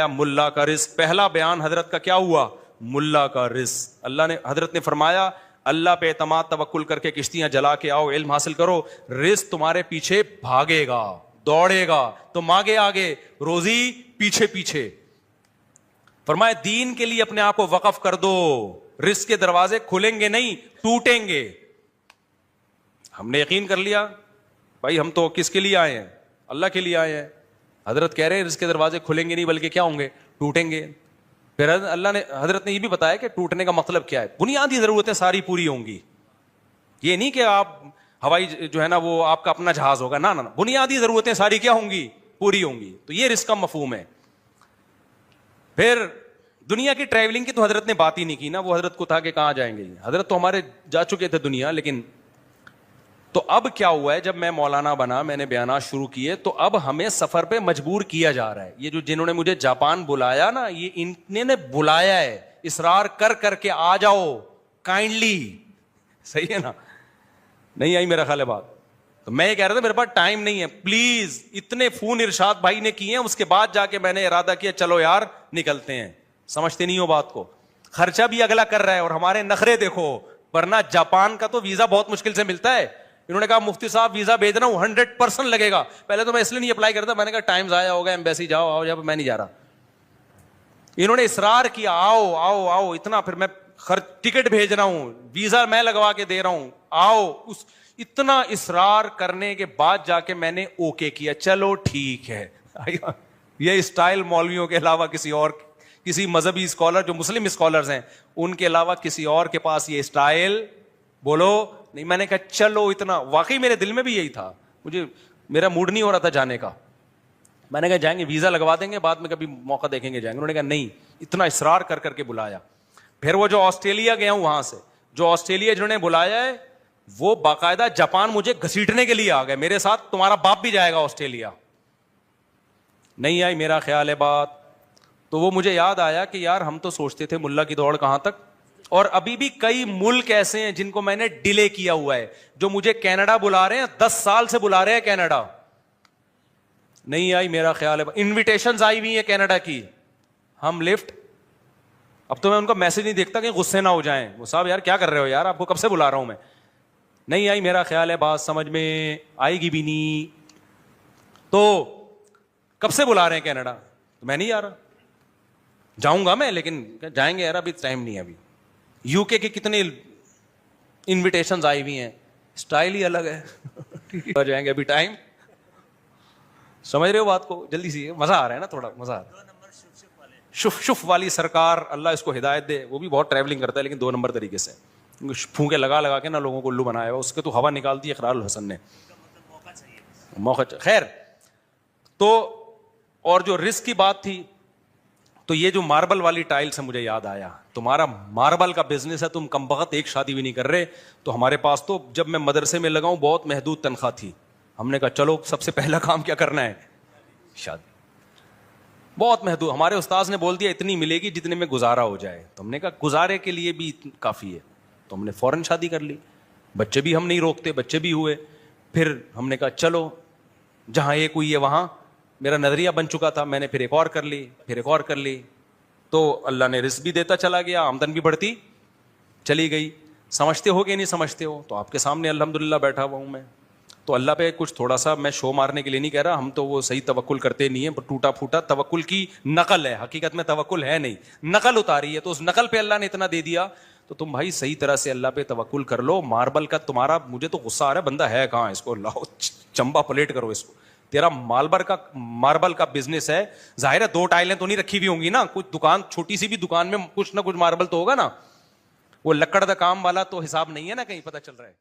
ملا کا رزق. پہلا بیان حضرت کا کیا ہوا؟ ملا کا رزق. اللہ نے حضرت نے فرمایا اللہ پہ اعتماد توکل کر کے کشتیاں جلا کے آؤ, علم حاصل کرو, رزق تمہارے پیچھے بھاگے گا, دوڑے گا, تم آگے آگے, روزی پیچھے پیچھے. فرمایا دین کے لیے اپنے آپ کو وقف کر دو, رزق کے دروازے کھلیں گے نہیں, ٹوٹیں گے. ہم نے یقین کر لیا بھائی ہم تو کس کے لیے آئے ہیں؟ اللہ کے لیے آئے ہیں. حضرت کہہ رہے ہیں رزق کے دروازے کھلیں گے نہیں بلکہ کیا ہوں گے؟ ٹوٹیں گے. پھر اللہ نے حضرت نے یہ بھی بتایا کہ ٹوٹنے کا مطلب کیا ہے. بنیادی ضرورتیں ساری پوری ہوں گی. یہ نہیں کہ آپ ہوائی جو ہے نا وہ آپ کا اپنا جہاز ہوگا, نہ بنیادی ضرورتیں ساری کیا ہوں گی؟ پوری ہوں گی. تو یہ رزق کا مفہوم ہے. پھر دنیا کی ٹریولنگ کی تو حضرت نے بات ہی نہیں کی نا, وہ حضرت کو تھا کہ کہاں جائیں گے. حضرت تو ہمارے جا چکے تھے دنیا, لیکن تو اب کیا ہوا ہے جب میں مولانا بنا, میں نے بیانات شروع کیے, تو اب ہمیں سفر پہ مجبور کیا جا رہا ہے. یہ جو جنہوں نے مجھے جاپان بلایا نا, یہ انہوں نے بلایا ہے اصرار کر کر کے آ جاؤ کائنڈلی. صحیح ہے نا؟ نہیں آئی میرا خیال ہے بات. تو میں یہ کہہ رہا تھا میرے پاس ٹائم نہیں ہے, پلیز. اتنے فون ارشاد بھائی نے کیے ہیں, اس کے بعد جا کے میں نے ارادہ کیا چلو یار نکلتے ہیں. سمجھتے نہیں ہو بات کو. خرچہ بھی اگلا کر رہا ہے اور ہمارے نخرے دیکھو. ورنہ جاپان کا تو ویزا بہت مشکل سے ملتا ہے. انہوں نے کہا مفتی صاحب ویزا بھیجنا 100% لگے گا. پہلے تو میں اس لیے نہیں اپلائی کرتا, میں نے کہا ٹائم ضائع ہوگا, ایمبیسی جاؤ آؤ, جب میں نہیں جا رہا. انہوں نے اصرار کیا آؤ آؤ آؤ اتنا, پھر میں ٹکٹ بھیج رہا ہوں, ویزا میں لگوا کے دے رہا ہوں, آؤ. اتنا اصرار کرنے کے بعد جا کے میں نے اوکے کیا, چلو ٹھیک ہے. یہ اسٹائل مولویوں کے علاوہ کسی اور, کسی مذہبی اسکالر جو مسلم اسکالرز ہیں ان کے علاوہ کسی اور کے پاس یہ اسٹائل بولو نہیں. میں نے کہا چلو اتنا, واقعی میرے دل میں بھی یہی تھا, مجھے میرا موڈ نہیں ہو رہا تھا جانے کا. میں نے کہا جائیں گے, ویزا لگوا دیں گے, بعد میں کبھی موقع دیکھیں گے جائیں گے. انہوں نے کہا نہیں, اتنا اصرار کر کر کے بلایا. پھر وہ جو آسٹریلیا گیا ہوں, وہاں سے جو آسٹریلیا جنہوں نے بلایا ہے وہ باقاعدہ جاپان مجھے گھسیٹنے کے لیے آ گئے, میرے ساتھ تمہارا باپ بھی جائے گا آسٹریلیا. نہیں آئی میرا خیال ہے بات. تو وہ مجھے یاد آیا کہ یار ہم تو سوچتے تھے ملا کی دوڑ کہاں تک, اور ابھی بھی کئی ملک ایسے ہیں جن کو میں نے ڈیلے کیا ہوا ہے, جو مجھے کینیڈا بلا رہے ہیں, 10 سال سے بلا رہے ہیں کینیڈا. نہیں آئی میرا خیال ہے, انویٹیشنز آئی ہوئی ہیں کینیڈا کی, ہم لفٹ. اب تو میں ان کا میسج نہیں دیکھتا کہ غصے نہ ہو جائیں, وہ صاحب یار کیا کر رہے ہو یار, آپ کو کب سے بلا رہا ہوں میں. نہیں آئی میرا خیال ہے بات سمجھ میں, آئے گی بھی نہیں. تو کب سے بلا رہے ہیں کینیڈا, تو میں نہیں جا رہا. جاؤں گا میں, لیکن جائیں گے یار, ابھی ٹائم نہیں ہے. ابھی یو کے کتنے انویٹیشنز آئی ہوئی ہیں, اسٹائل ہی الگ ہے. ہو جائیں گے ابھی ٹائم. سمجھ رہے ہو بات کو؟ جلدی سی, مزہ آ رہا ہے نا, تھوڑا مزہ آ رہا ہے. شف شف والی سرکار, اللہ اس کو ہدایت دے, وہ بھی بہت ٹریولنگ کرتا ہے لیکن 2 نمبر طریقے سے, پھونکے لگا لگا کے نا لوگوں کو الو بنایا ہوا. اس کے تو ہوا نکال دی اقرار الحسن نے, موقع خیر. تو اور جو رزق کی بات تھی, تو یہ جو ماربل والی ٹائل سے مجھے یاد آیا, تمہارا ماربل کا بزنس ہے, تم کم بخت ایک شادی بھی نہیں کر رہے. تو ہمارے پاس تو جب میں مدرسے میں لگا ہوں بہت محدود تنخواہ تھی. ہم نے کہا چلو سب سے پہلا کام کیا کرنا ہے, شادی. بہت محدود, ہمارے استاذ نے بول دیا اتنی ملے گی جتنے میں گزارا ہو جائے. تو ہم نے کہا گزارے کے لیے بھی کافی ہے, تو ہم نے فوراً شادی کر لی. بچے بھی ہم نہیں روکتے, بچے بھی ہوئے. پھر ہم نے کہا چلو جہاں ایک ہوئی ہے وہاں, میرا نظریہ بن چکا تھا, میں نے پھر ایک اور کر لی, پھر ایک اور کر لی. تو اللہ نے رزق بھی دیتا چلا گیا, آمدن بھی بڑھتی چلی گئی. سمجھتے ہو کہ نہیں سمجھتے ہو؟ تو آپ کے سامنے الحمدللہ بیٹھا ہوا ہوں میں. تو اللہ پہ کچھ تھوڑا سا میں شو مارنے کے لیے نہیں کہہ رہا, ہم تو وہ صحیح توکل کرتے نہیں ہیں, ٹوٹا پھوٹا توکل کی نقل ہے, حقیقت میں توکل ہے نہیں, نقل اتاری ہے. تو اس نقل پہ اللہ نے اتنا دے دیا, تو تم بھائی صحیح طرح سے اللہ پہ توکل کر لو. ماربل کا تمہارا, مجھے تو غصہ آ رہا ہے, بندہ ہے کہاں, اس کو لاؤ چمبا پلیٹ کرو اس کو. تیرا ماربل کا بزنس ہے, ظاہر ہے 2 ٹائلیں تو نہیں رکھی ہوئی ہوں گی نا, کچھ دکان چھوٹی سی بھی دکان میں کچھ نہ کچھ ماربل تو ہوگا نا. وہ لکڑ دا کام والا تو حساب نہیں ہے نا, کہیں پتہ چل رہا ہے.